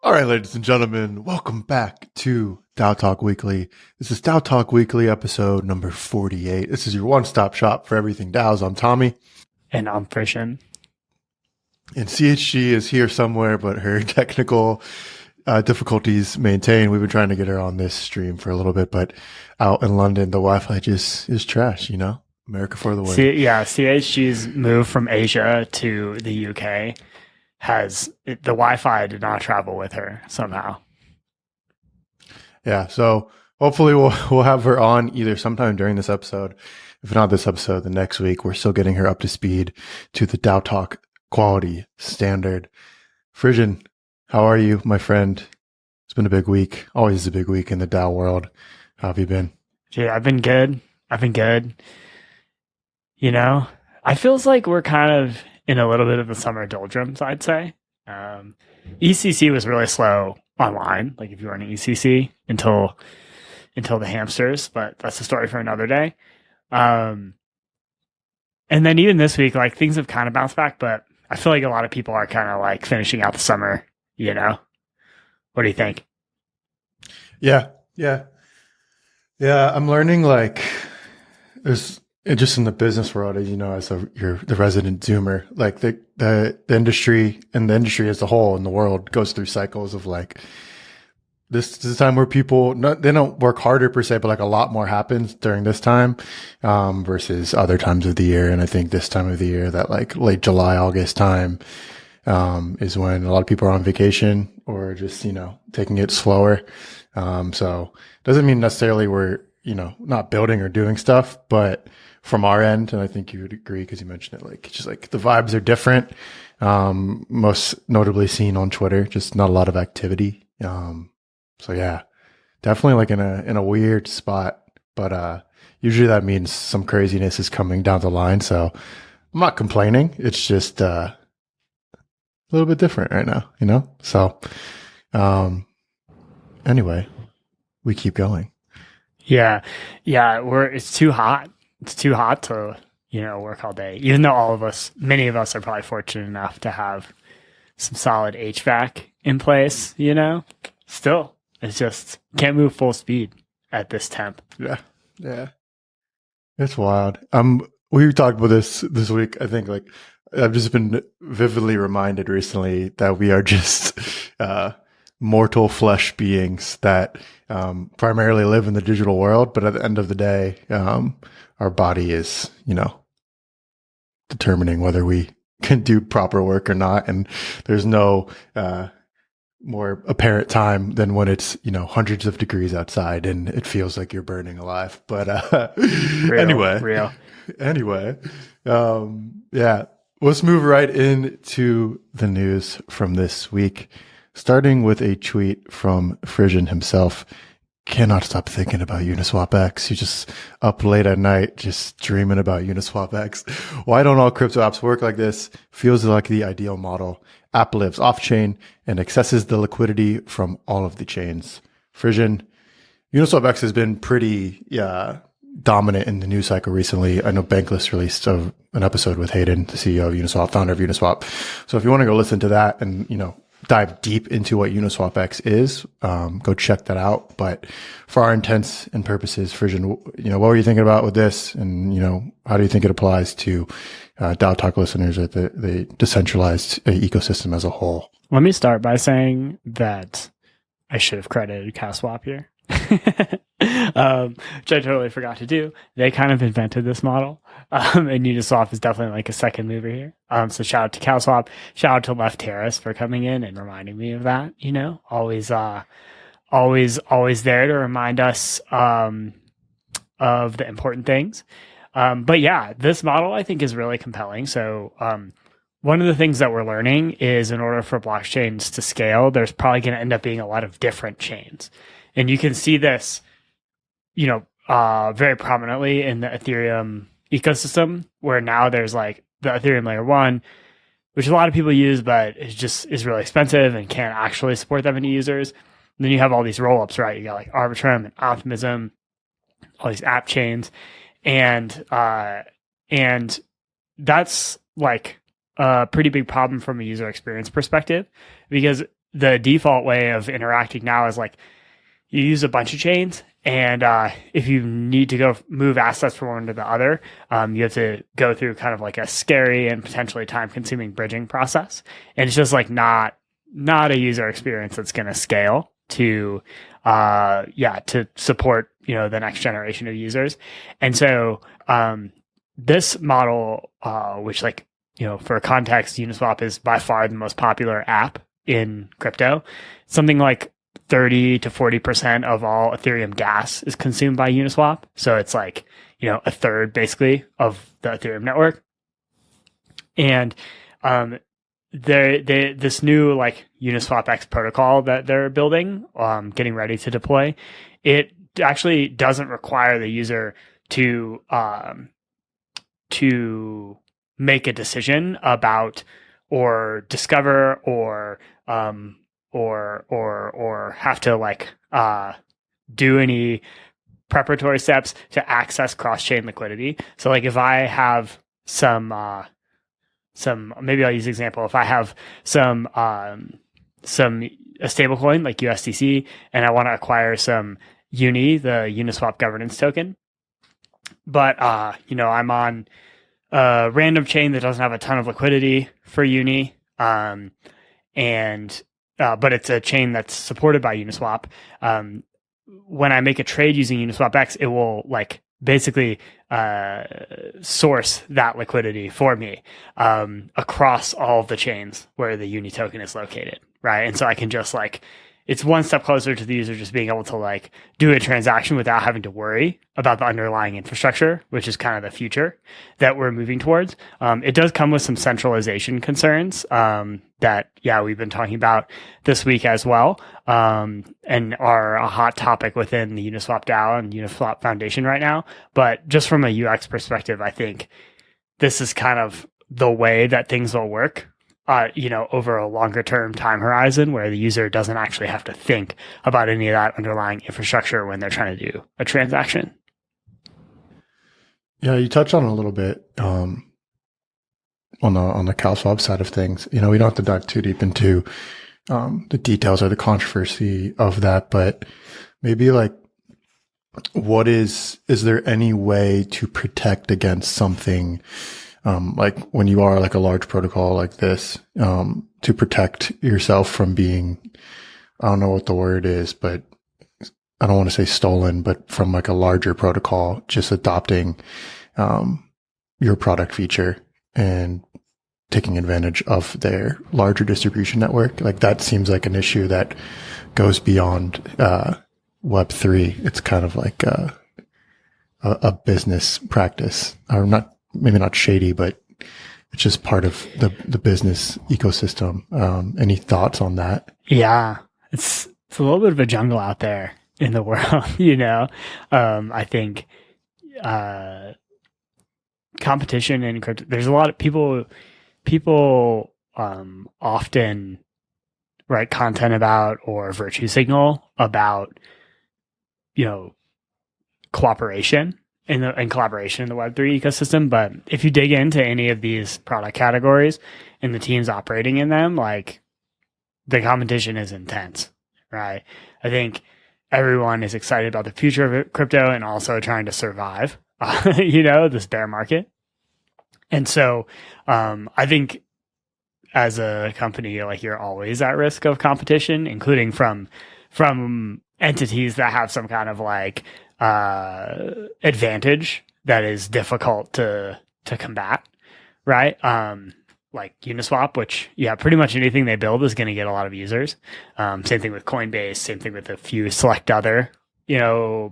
All right, ladies and gentlemen, welcome back to DAO Talk Weekly. This is DAO Talk Weekly episode number 48. This is your one-stop shop for everything DAOs. I'm Tommy. And I'm Frishin. And CHG is here somewhere, but her technical difficulties maintain. We've been trying to get her on this stream for a little bit, but out in London, the Wi-Fi just is trash, you know? America for the win. CHG's move from Asia to the UK the Wi-Fi did not travel with her somehow. Yeah, so hopefully we'll have her on either sometime during this episode. If not this episode, the next week. We're still getting her up to speed to the DAO Talk quality standard. Frisian, how are you, my friend? It's been a big week. Always a big week in the DAO world. How have you been? Yeah, I've been good. You know, I feels like we're kind of in a little bit of the summer doldrums, I'd say. ECC was really slow online, like if you were in ECC until the hamsters, but that's a story for another day. And then even this week, like things have kind of bounced back, but I feel like a lot of people are kind of like finishing out the summer, you know? What do you think? Yeah. I'm learning like there's just in the business world, as you know, as you're the resident Zoomer, like the industry and the industry as a whole in the world goes through cycles of like this is a time where people they don't work harder per se, but like a lot more happens during this time versus other times of the year. And I think this time of the year, that like late July, August time is when a lot of people are on vacation or just, you know, taking it slower. So doesn't mean necessarily we're, you know, not building or doing stuff, but from our end, and I think you would agree because you mentioned it, like just like the vibes are different. Most notably seen on Twitter, just not a lot of activity. So yeah, definitely like in a weird spot, but usually that means some craziness is coming down the line. So I'm not complaining. It's just a little bit different right now, you know? So anyway, we keep going. Yeah. It's too hot. It's too hot to, you know, work all day. Even though many of us are probably fortunate enough to have some solid HVAC in place, you know, still, it's just can't move full speed at this temp. Yeah. It's wild. We talked about this week. I think like I've just been vividly reminded recently that we are just mortal flesh beings that primarily live in the digital world, but at the end of the day, our body is, you know, determining whether we can do proper work or not. And there's no more apparent time than when it's, you know, hundreds of degrees outside and it feels like you're burning alive. But Real. Anyway, yeah, let's move right into the news from this week, starting with a tweet from Frisian himself. Cannot stop thinking about Uniswap X. You're just up late at night, just dreaming about Uniswap X. Why don't all crypto apps work like this? Feels like the ideal model. App lives off-chain and accesses the liquidity from all of the chains. Frisian, Uniswap X has been pretty dominant in the news cycle recently. I know Bankless released an episode with Hayden, the CEO of Uniswap, founder of Uniswap. So if you want to go listen to that and, you know, dive deep into what Uniswap X is, go check that out. But for our intents and purposes, Frisian, you know, what were you thinking about with this? And, you know, how do you think it applies to DAO Talk listeners or the decentralized ecosystem as a whole? Let me start by saying that I should have credited CowSwap here, which I totally forgot to do. They kind of invented this model. And Uniswap is definitely like a second mover here. So shout out to CowSwap. Shout out to Left Terrace for coming in and reminding me of that. You know, always there to remind us of the important things. But yeah, this model I think is really compelling. So one of the things that we're learning is in order for blockchains to scale, there's probably going to end up being a lot of different chains. And you can see this, you know, very prominently in the Ethereum ecosystem, where now there's like the Ethereum layer 1, which a lot of people use, but is really expensive and can't actually support that many users. And then you have all these rollups, right? You got like Arbitrum and Optimism, all these app chains, and that's like a pretty big problem from a user experience perspective, because the default way of interacting now is like you use a bunch of chains, and if you need to go move assets from one to the other, you have to go through kind of like a scary and potentially time-consuming bridging process, and it's just like not a user experience that's going to scale to to support the next generation of users. And so this model, which like for context, Uniswap is by far the most popular app in crypto. Something like 30 to 40% of all Ethereum gas is consumed by Uniswap. So it's like, a third basically of the Ethereum network. And this new like Uniswap X protocol that they're building, getting ready to deploy, it actually doesn't require the user to make a decision about or discover or have to like do any preparatory steps to access cross-chain liquidity. So like if I have some maybe I'll use an example. If I have some a stable coin like USDC and I want to acquire some Uni, the Uniswap governance token, but I'm on a random chain that doesn't have a ton of liquidity for Uni, but it's a chain that's supported by Uniswap. When I make a trade using Uniswap X, it will like basically source that liquidity for me across all of the chains where the Uni token is located, right? And so I can just like, it's one step closer to the user just being able to like do a transaction without having to worry about the underlying infrastructure, which is kind of the future that we're moving towards. It does come with some centralization concerns that, we've been talking about this week as well, and are a hot topic within the Uniswap DAO and Uniswap Foundation right now. But just from a UX perspective, I think this is kind of the way that things will work. Over a longer term time horizon where the user doesn't actually have to think about any of that underlying infrastructure when they're trying to do a transaction. Yeah, you touched on it a little bit on the CalSwap side of things. We don't have to dive too deep into the details or the controversy of that, but maybe like is there any way to protect against something like when you are like a large protocol like this, to protect yourself from being, I don't know what the word is, but I don't want to say stolen, but from like a larger protocol, just adopting, your product feature and taking advantage of their larger distribution network. Like that seems like an issue that goes beyond, Web3. It's kind of like, a business practice, or maybe not shady, but it's just part of the business ecosystem. Any thoughts on that? Yeah, it's a little bit of a jungle out there in the world, I think competition in crypto, there's a lot of people often write content about or virtue signal about, cooperation and collaboration in the Web3 ecosystem. But if you dig into any of these product categories and the teams operating in them, like the competition is intense, right? I think everyone is excited about the future of crypto and also trying to survive, this bear market. And so I think as a company, like you're always at risk of competition, including from entities that have some kind of like advantage that is difficult to combat, right? Like Uniswap, which pretty much anything they build is going to get a lot of users. Same thing with Coinbase, same thing with a few select other,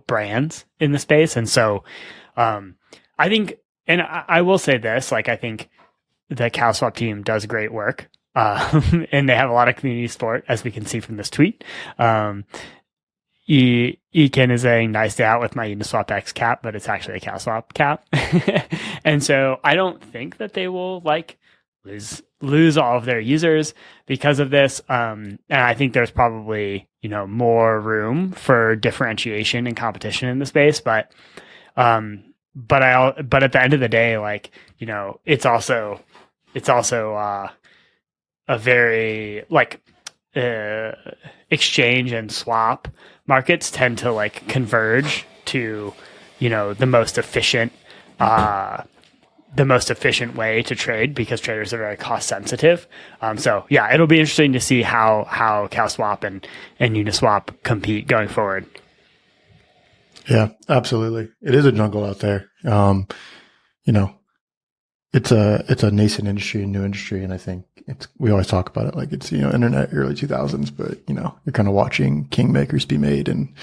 brands in the space. And so I think, and I will say this, like I think the CalSwap team does great work, and they have a lot of community support, as we can see from this tweet. Ekin is saying, nice day out with my Uniswap X cap, but it's actually a CalSwap cap. And so I don't think that they will like lose all of their users because of this. And I think there's probably, more room for differentiation and competition in the space. But at the end of the day, like, it's also a very like exchange and swap markets tend to like converge to, the most efficient way to trade, because traders are very cost sensitive. So yeah, it'll be interesting to see how CowSwap and Uniswap compete going forward. Yeah, absolutely. It is a jungle out there. It's a nascent industry, a new industry, and I think we always talk about it like it's internet early 2000s, but you're kind of watching kingmakers be made and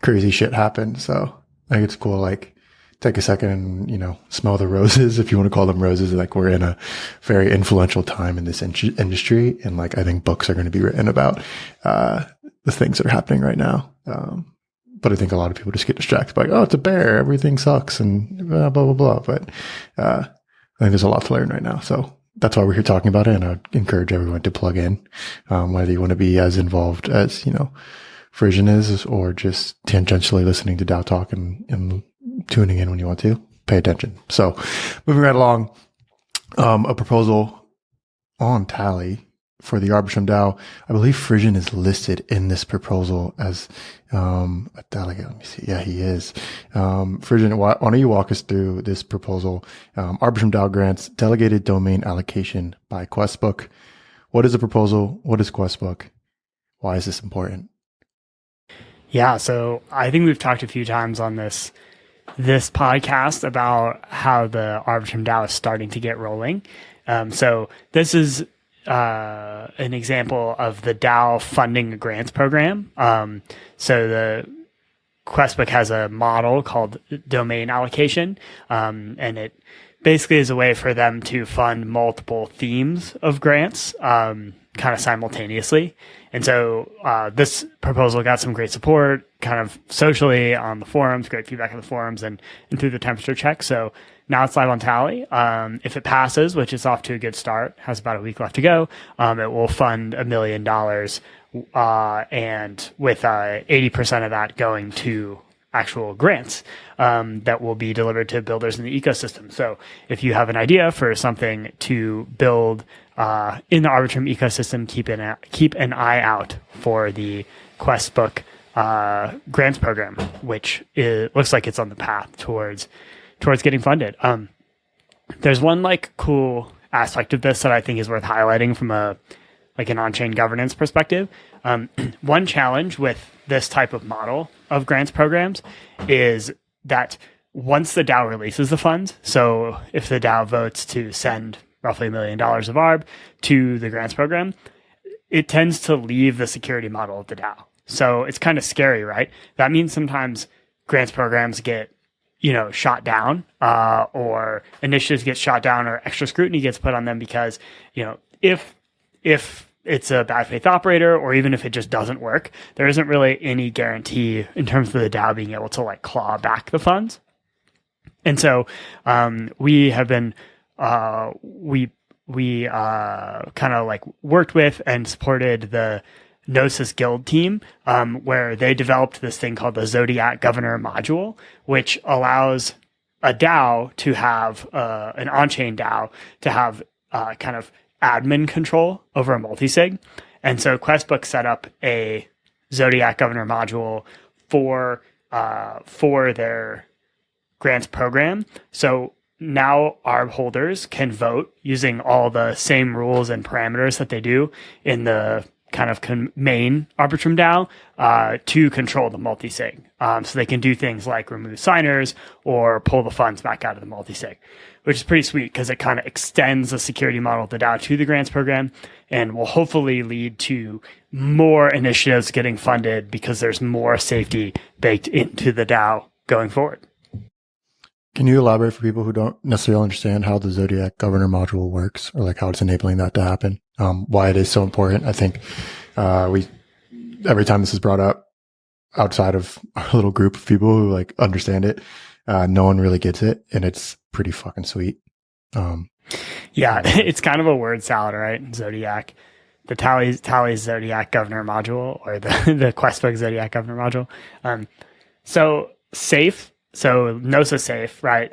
crazy shit happen. So I think it's cool. Like, take a second and smell the roses, if you want to call them roses. Like, we're in a very influential time in this industry, and like I think books are going to be written about the things that are happening right now. But I think a lot of people just get distracted by, oh, it's a bear, everything sucks, and blah blah blah. But I think there's a lot to learn right now. So that's why we're here talking about it. And I'd encourage everyone to plug in, whether you want to be as involved as, Frisian is, or just tangentially listening to DAO Talk and tuning in when you want to. Pay attention. So moving right along, a proposal on Tally for the Arbitrum DAO. I believe Frisian is listed in this proposal as a delegate. Let me see. Yeah, he is. Frisian, why don't you walk us through this proposal? Arbitrum DAO grants delegated domain allocation by Questbook. What is the proposal? What is Questbook? Why is this important? Yeah, so I think we've talked a few times on this podcast about how the Arbitrum DAO is starting to get rolling. So this is an example of the DAO funding a grants program. So the Questbook has a model called domain allocation, and it basically is a way for them to fund multiple themes of grants kind of simultaneously. And so this proposal got some great support kind of socially on the forums, great feedback on the forums, and through the temperature check. So now it's live on Tally. If it passes, which is off to a good start, has about a week left to go, it will fund $1 million, and with 80% of that going to actual grants that will be delivered to builders in the ecosystem. So if you have an idea for something to build in the Arbitrum ecosystem, keep an eye out for the Questbook grants program, which looks like it's on the path towards getting funded. There's one like cool aspect of this that I think is worth highlighting from an on-chain governance perspective. One challenge with this type of model of grants programs is that once the DAO releases the funds, so if the DAO votes to send roughly $1 million of ARB to the grants program, it tends to leave the security model of the DAO. So it's kind of scary, right? That means sometimes grants programs get shot down, or initiatives get shot down, or extra scrutiny gets put on them because, if it's a bad faith operator, or even if it just doesn't work, there isn't really any guarantee in terms of the DAO being able to like claw back the funds. And so we have been we kind of like worked with and supported the Gnosis Guild team, where they developed this thing called the Zodiac Governor Module, which allows a DAO to have an on-chain DAO to have kind of admin control over a multisig. And so Questbook set up a Zodiac Governor Module for their grants program. So now our holders can vote using all the same rules and parameters that they do in the kind of main Arbitrum DAO to control the multisig. So they can do things like remove signers or pull the funds back out of the multisig, which is pretty sweet because it kind of extends the security model of the DAO to the grants program and will hopefully lead to more initiatives getting funded because there's more safety baked into the DAO going forward. Can you elaborate for people who don't necessarily understand how the Zodiac Governor Module works, or like how it's enabling that to happen? Why it is so important? I think every time this is brought up outside of our little group of people who like understand it, no one really gets it, and it's pretty fucking sweet. Yeah, it's kind of a word salad, right? Zodiac, the Tally Zodiac Governor Module, or the Questbook Zodiac Governor Module. So safe. So Gnosis Safe, right,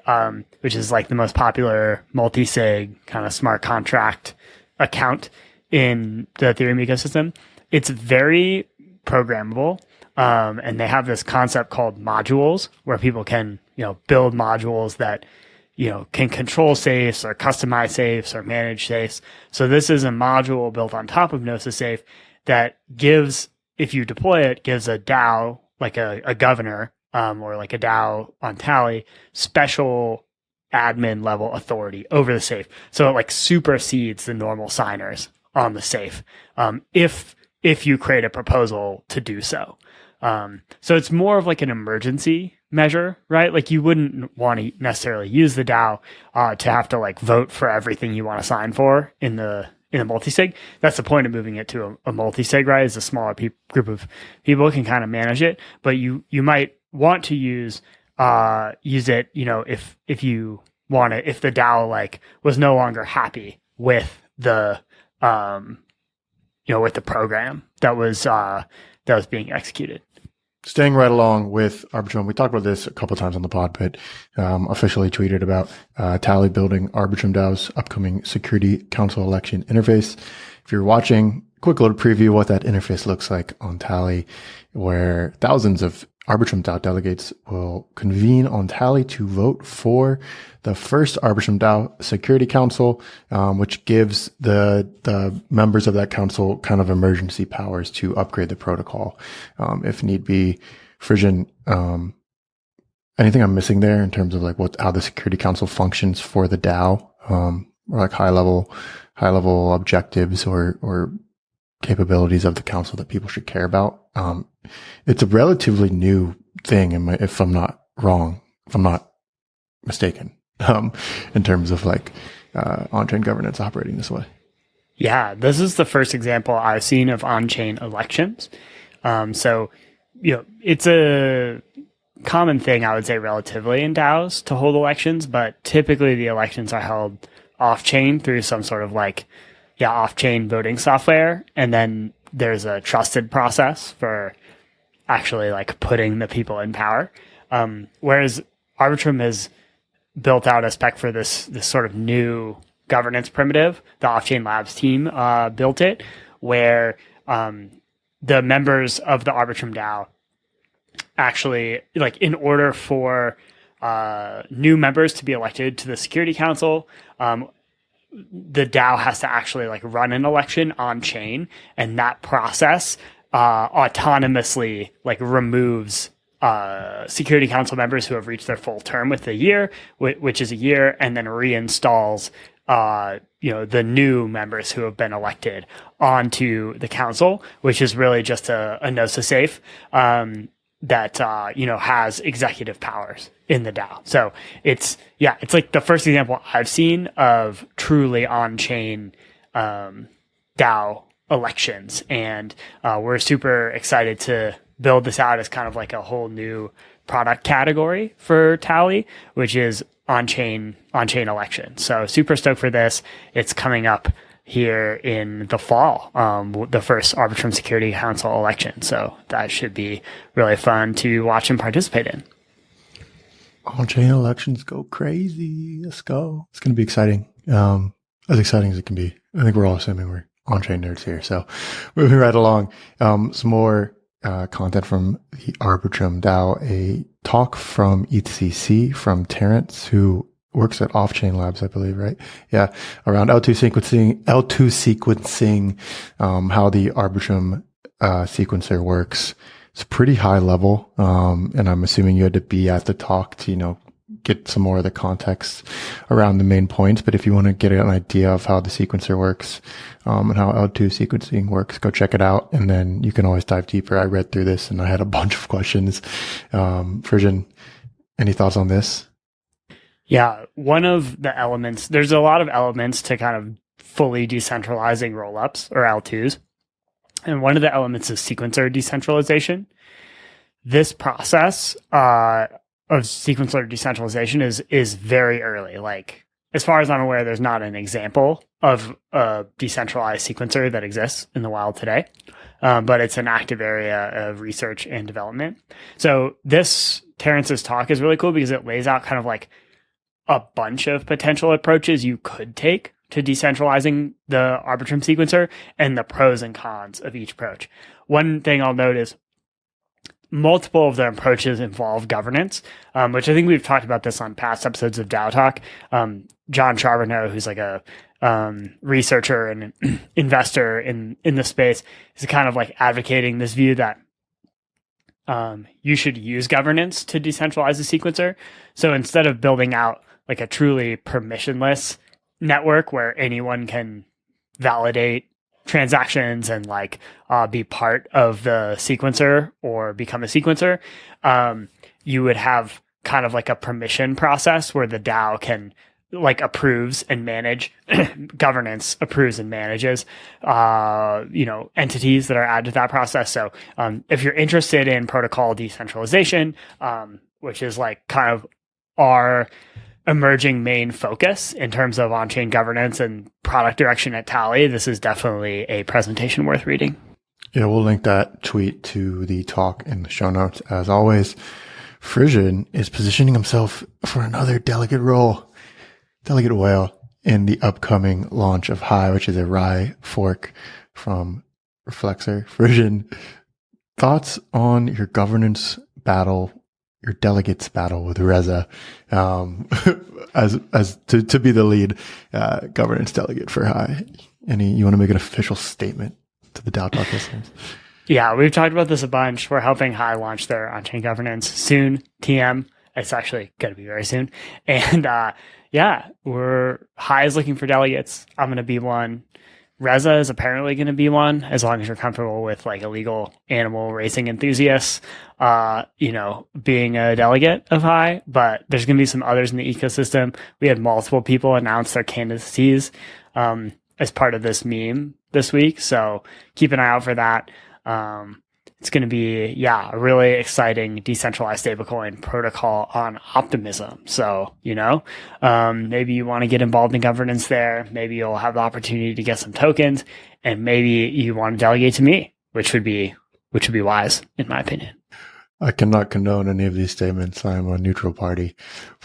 which is like the most popular multi-sig kind of smart contract account in the Ethereum ecosystem. it's very programmable. And they have this concept called modules where people can, build modules that, can control safes or customize safes or manage safes. So this is a module built on top of Gnosis Safe that gives, if you deploy it, gives a DAO, like a governor, or like a DAO on Tally, special admin level authority over the safe. So it like supersedes the normal signers on the safe. If you create a proposal to do so. So it's more of like an emergency measure, right? Like you wouldn't want to necessarily use the DAO to have to like vote for everything you want to sign for in a multi-sig. That's the point of moving it to a multi-sig, right? Is a smaller group of people can kind of manage it, but you might want to use it, if you want to, if the DAO like was no longer happy with the with the program that was being executed. Staying right along with Arbitrum, we talked about this a couple of times on the pod, but officially tweeted about Tally building Arbitrum DAO's upcoming Security Council election interface. If you're watching, quick little preview what that interface looks like on Tally, where thousands of Arbitrum DAO delegates will convene on Tally to vote for the first Arbitrum DAO Security Council, which gives the members of that council kind of emergency powers to upgrade the protocol, if need be. Frisian, anything I'm missing there in terms of like how the Security Council functions for the DAO, or like high level objectives or capabilities of the council that people should care about? It's a relatively new thing, if I'm not wrong, if I'm not mistaken, in terms of like on-chain governance operating this way. Yeah, this is the first example I've seen of on-chain elections. So, it's a common thing, I would say, relatively in DAOs to hold elections, but typically the elections are held off-chain through some sort of off-chain voting software. And then there's a trusted process for actually like putting the people in power. Whereas Arbitrum has built out a spec for this sort of new governance primitive. The Off-Chain Labs team built it, where the members of the Arbitrum DAO actually, like, in order for new members to be elected to the Security Council, the DAO has to actually like run an election on chain, and that process autonomously like removes Security Council members who have reached their full term with a year, which is a year, and then reinstalls the new members who have been elected onto the council, which is really just a Gnosis safe that has executive powers in the DAO. So it's like the first example I've seen of truly on-chain DAO elections, and we're super excited to build this out as kind of like a whole new product category for Tally, which is on-chain election. So super stoked for this. It's coming up here in the fall, the first Arbitrum Security Council election. So that should be really fun to watch and participate in. On-chain elections go crazy. Let's go. It's going to be exciting. As exciting as it can be. I think we're all assuming we're on-chain nerds here. So moving right along, some more content from the Arbitrum DAO, a talk from ETCC from Terrence, who works at Off-Chain Labs, I believe, right? Yeah. Around L2 sequencing, how the Arbitrum sequencer works. It's pretty high level. And I'm assuming you had to be at the talk to, get some more of the context around the main points. But if you want to get an idea of how the sequencer works, and how L2 sequencing works, go check it out. And then you can always dive deeper. I read through this and I had a bunch of questions. Frisian, any thoughts on this? Yeah, one of the elements, there's a lot of elements to kind of fully decentralizing rollups or L2s. And one of the elements is sequencer decentralization. This process of sequencer decentralization is very early. Like, as far as I'm aware, there's not an example of a decentralized sequencer that exists in the wild today. But it's an active area of research and development. So Terrence's talk is really cool because it lays out kind of like a bunch of potential approaches you could take to decentralizing the Arbitrum sequencer and the pros and cons of each approach. One thing I'll note is multiple of their approaches involve governance, which I think we've talked about this on past episodes of DAO Talk. John Charbonneau, who's like a researcher and investor in the space, is kind of like advocating this view that you should use governance to decentralize the sequencer. So instead of building out like a truly permissionless network where anyone can validate transactions and like be part of the sequencer or become a sequencer, you would have kind of like a permission process where the DAO can like approves and manage governance approves and manages entities that are added to that process. So if you're interested in protocol decentralization, which is like kind of our emerging main focus in terms of on-chain governance and product direction at Tally, this is definitely a presentation worth reading. Yeah, we'll link that tweet to the talk in the show notes. As always, Frisian is positioning himself for another delegate whale in the upcoming launch of High, which is a Rye fork from Reflexor. Frisian, thoughts on your governance battle, your delegates battle with Reza, as to be the lead governance delegate for High. You want to make an official statement to the DAO Talk listeners? Yeah, we've talked about this a bunch. We're helping High launch their on-chain governance soon. TM, it's actually going to be very soon. And High is looking for delegates. I'm going to be one. Reza is apparently going to be one, as long as you're comfortable with like illegal animal racing enthusiasts, being a delegate of High. But there's going to be some others in the ecosystem. We had multiple people announce their candidacies as part of this meme this week. So keep an eye out for that. It's going to be, a really exciting decentralized stablecoin protocol on optimism. So, maybe you want to get involved in governance there. Maybe you'll have the opportunity to get some tokens, and maybe you want to delegate to me, which would be wise, in my opinion. I cannot condone any of these statements. I am a neutral party.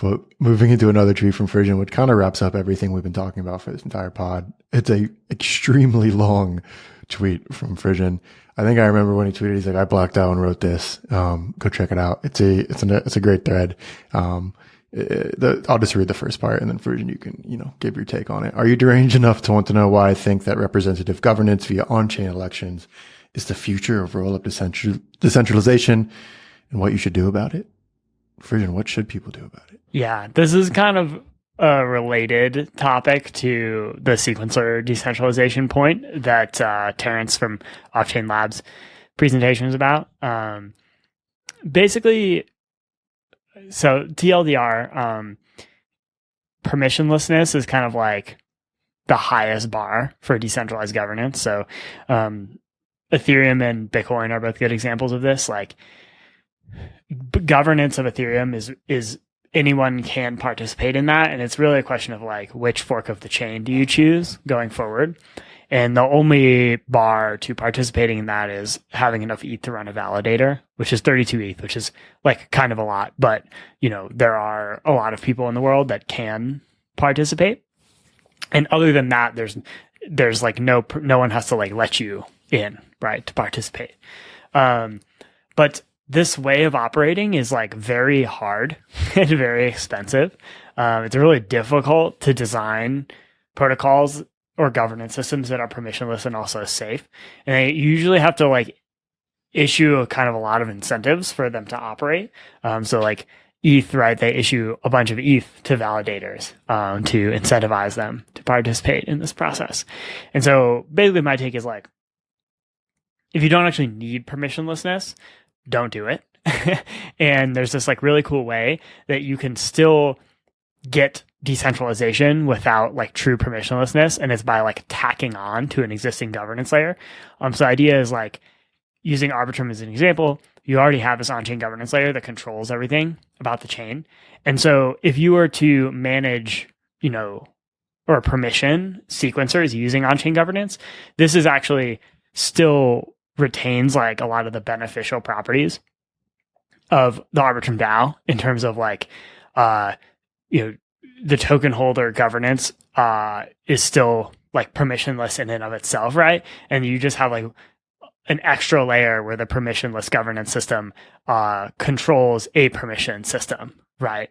But moving into another tweet from Frisian, which kind of wraps up everything we've been talking about for this entire pod. It's a extremely long tweet from Frisian. I think I remember when he tweeted, he's like, I blacked out and wrote this. Go check it out. It's a great thread. I'll just read the first part, and then Frisian, you can, give your take on it. Are you deranged enough to want to know why I think that representative governance via on-chain elections is the future of roll-up decentralization and what you should do about it? Frisian, what should people do about it? Yeah, this is kind of a related topic to the sequencer decentralization point that Terrence from Off-Chain Labs presentation is about. Basically, so TLDR, permissionlessness is kind of like the highest bar for decentralized governance. So Ethereum and Bitcoin are both good examples of this. Like governance of Ethereum is anyone can participate in that. And it's really a question of like, which fork of the chain do you choose going forward? And the only bar to participating in that is having enough ETH to run a validator, which is 32 ETH, which is like kind of a lot. But, there are a lot of people in the world that can participate. And other than that, there's like no one has to like let you in, right, to participate. But this way of operating is like very hard and very expensive. It's really difficult to design protocols or governance systems that are permissionless and also safe. And they usually have to like issue a lot of incentives for them to operate. So like ETH, right? They issue a bunch of ETH to validators to incentivize them to participate in this process. And so basically my take is like, if you don't actually need permissionlessness, don't do it. And there's this like really cool way that you can still get decentralization without like true permissionlessness, and it's by like tacking on to an existing governance layer. So the idea is like using Arbitrum as an example, you already have this on-chain governance layer that controls everything about the chain. And so if you were to manage, or permission sequencers using on-chain governance, this is actually still retains like a lot of the beneficial properties of the Arbitrum DAO in terms of like, the token holder governance is still like permissionless in and of itself, right? And you just have like an extra layer where the permissionless governance system controls a permission system, right?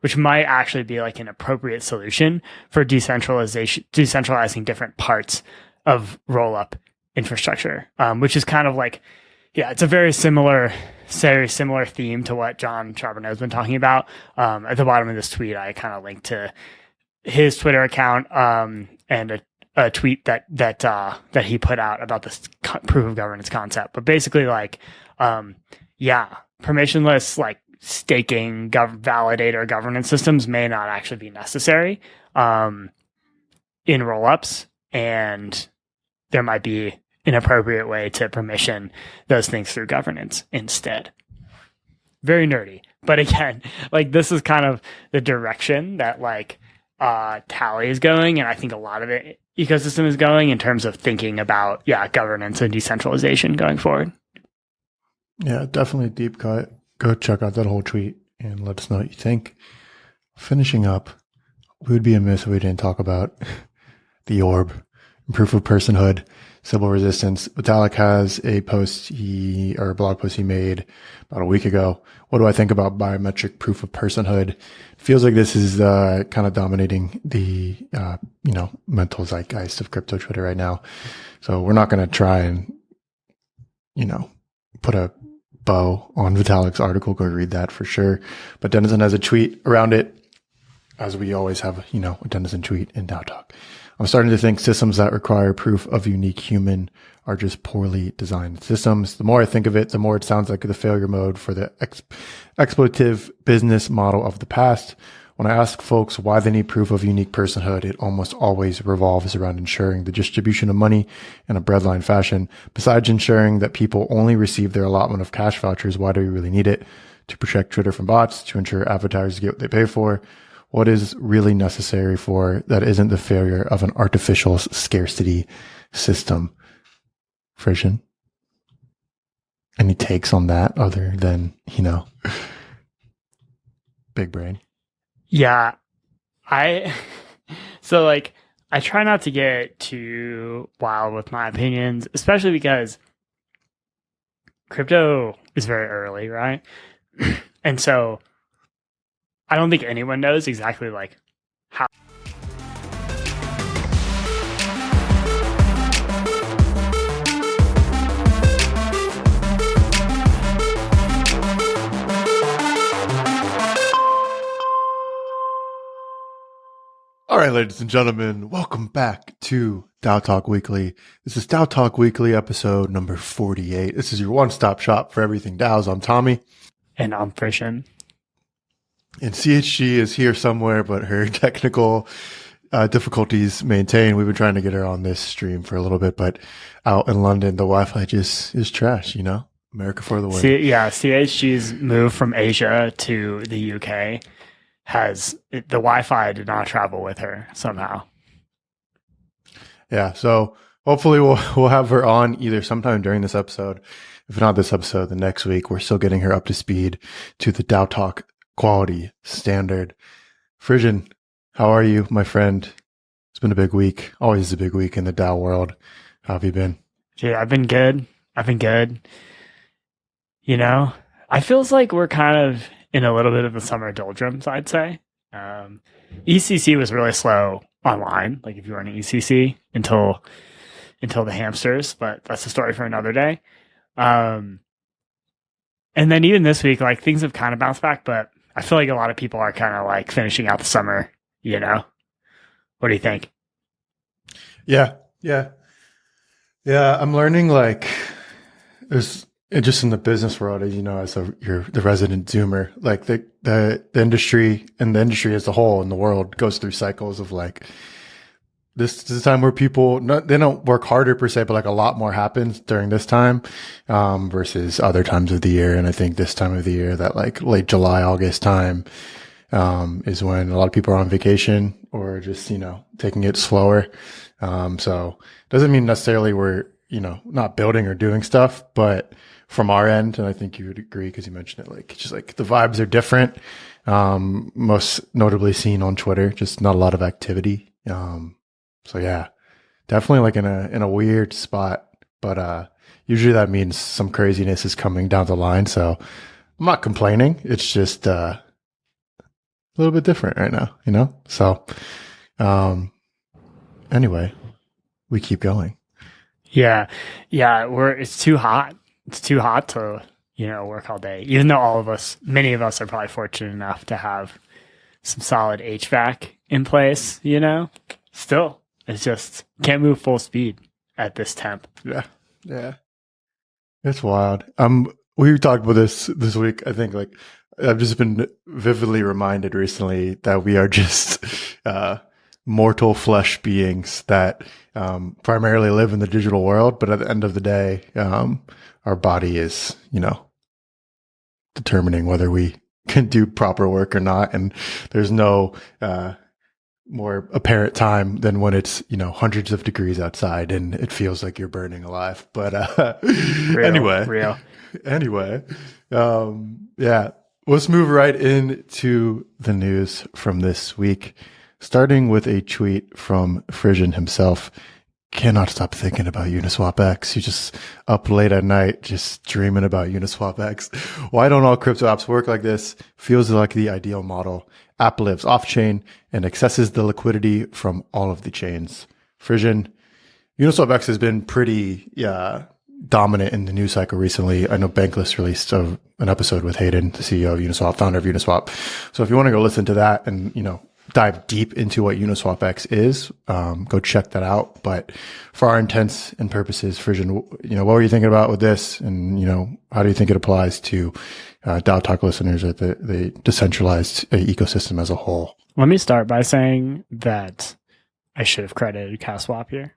Which might actually be like an appropriate solution for decentralizing different parts of rollup infrastructure, which is kind of like, yeah, it's a very similar theme to what John Charbonneau has been talking about. At the bottom of this tweet, I kind of linked to his Twitter account and a tweet that he put out about this proof of governance concept. But basically, like, permissionless like staking validator governance systems may not actually be necessary in rollups, and there might be an appropriate way to permission those things through governance instead. Very nerdy, but again, like this is kind of the direction that like Tally is going, and I think a lot of the ecosystem is going in terms of thinking about governance and decentralization going forward. Yeah, definitely deep cut. Go check out that whole tweet and let us know what you think. Finishing up, we would be amiss if we didn't talk about the orb, proof of personhood, sybil resistance. Vitalik has a blog post he made about a week ago. What do I think about biometric proof of personhood? Feels like this is kind of dominating the mental zeitgeist of crypto Twitter right now. So we're not going to try and put a bow on Vitalik's article. Go read that for sure. But Denizen has a tweet around it, as we always have a Denizen tweet in DAO Talk. I'm starting to think systems that require proof of unique human are just poorly designed systems. The more I think of it, the more it sounds like the failure mode for the exploitative business model of the past. When I ask folks why they need proof of unique personhood, it almost always revolves around ensuring the distribution of money in a breadline fashion. Besides ensuring that people only receive their allotment of cash vouchers, why do we really need it? To protect Twitter from bots, to ensure advertisers get what they pay for. What is really necessary for that isn't the failure of an artificial scarcity system? Frisian? Any takes on that other than, big brain? Yeah. I try not to get too wild with my opinions, especially because crypto is very early, right? And so I don't think anyone knows exactly like how. All right, ladies and gentlemen, welcome back to DAO Talk Weekly. This is DAO Talk Weekly episode number 48. This is your one-stop shop for everything DAOs. I'm Tommy. And I'm Frisian. And CHG is here somewhere, but her technical difficulties maintain. We've been trying to get her on this stream for a little bit, but out in London, the Wi-Fi just is trash, America for the win. CHG's move from Asia to the UK the Wi-Fi did not travel with her somehow. Yeah, so hopefully we'll have her on either sometime during this episode. If not this episode, the next week. We're still getting her up to speed to the DAO Talk quality standard. Frisian, how are you, my friend? It's been a big week. Always a big week in the DAO world. How have you been? Yeah, I've been good. I feels like we're kind of in a little bit of the summer doldrums, I'd say. ECC was really slow online, like if you were in ECC until the hamsters, but that's a story for another day. And then even this week, like things have kind of bounced back, but I feel like a lot of people are kind of like finishing out the summer, What do you think? Yeah. I'm learning like there's just in the business world, as you're the resident Zoomer, like the industry and the industry as a whole in the world goes through cycles of like this is a time where people they don't work harder per se, but like a lot more happens during this time versus other times of the year. And I think this time of the year, that like late July, August time is when a lot of people are on vacation or just taking it slower. So it doesn't mean necessarily we're not building or doing stuff, but from our end, and I think you would agree because you mentioned it, like just like the vibes are different. Most notably seen on Twitter, just not a lot of activity. So yeah, definitely like in a weird spot, but usually that means some craziness is coming down the line. So I'm not complaining. It's just a little bit different right now, you know? So anyway, we keep going. Yeah. Yeah. It's too hot. It's too hot to, work all day. Even though many of us are probably fortunate enough to have some solid HVAC in place, still, it's just can't move full speed at this temp. Yeah. Yeah. It's wild. We talked about this week. I think like I've just been vividly reminded recently that we are just mortal flesh beings that primarily live in the digital world, but at the end of the day, our body is, determining whether we can do proper work or not. And there's no more apparent time than when it's, hundreds of degrees outside and it feels like you're burning alive. But Real. Anyway, yeah, let's move right into the news from this week, starting with a tweet from Frisian himself. Cannot stop thinking about Uniswap X. You're just up late at night, just dreaming about Uniswap X. Why don't all crypto apps work like this? Feels like the ideal model. App lives off chain and accesses the liquidity from all of the chains. Frisian, Uniswap X has been pretty, dominant in the news cycle recently. I know Bankless released an episode with Hayden, the CEO of Uniswap, founder of Uniswap. So if you want to go listen to that and, dive deep into what Uniswap X is, go check that out. But for our intents and purposes, Frisian, what were you thinking about with this? And, how do you think it applies to DAO Talk listeners at the decentralized ecosystem as a whole? Let me start by saying that I should have credited CastSwap here.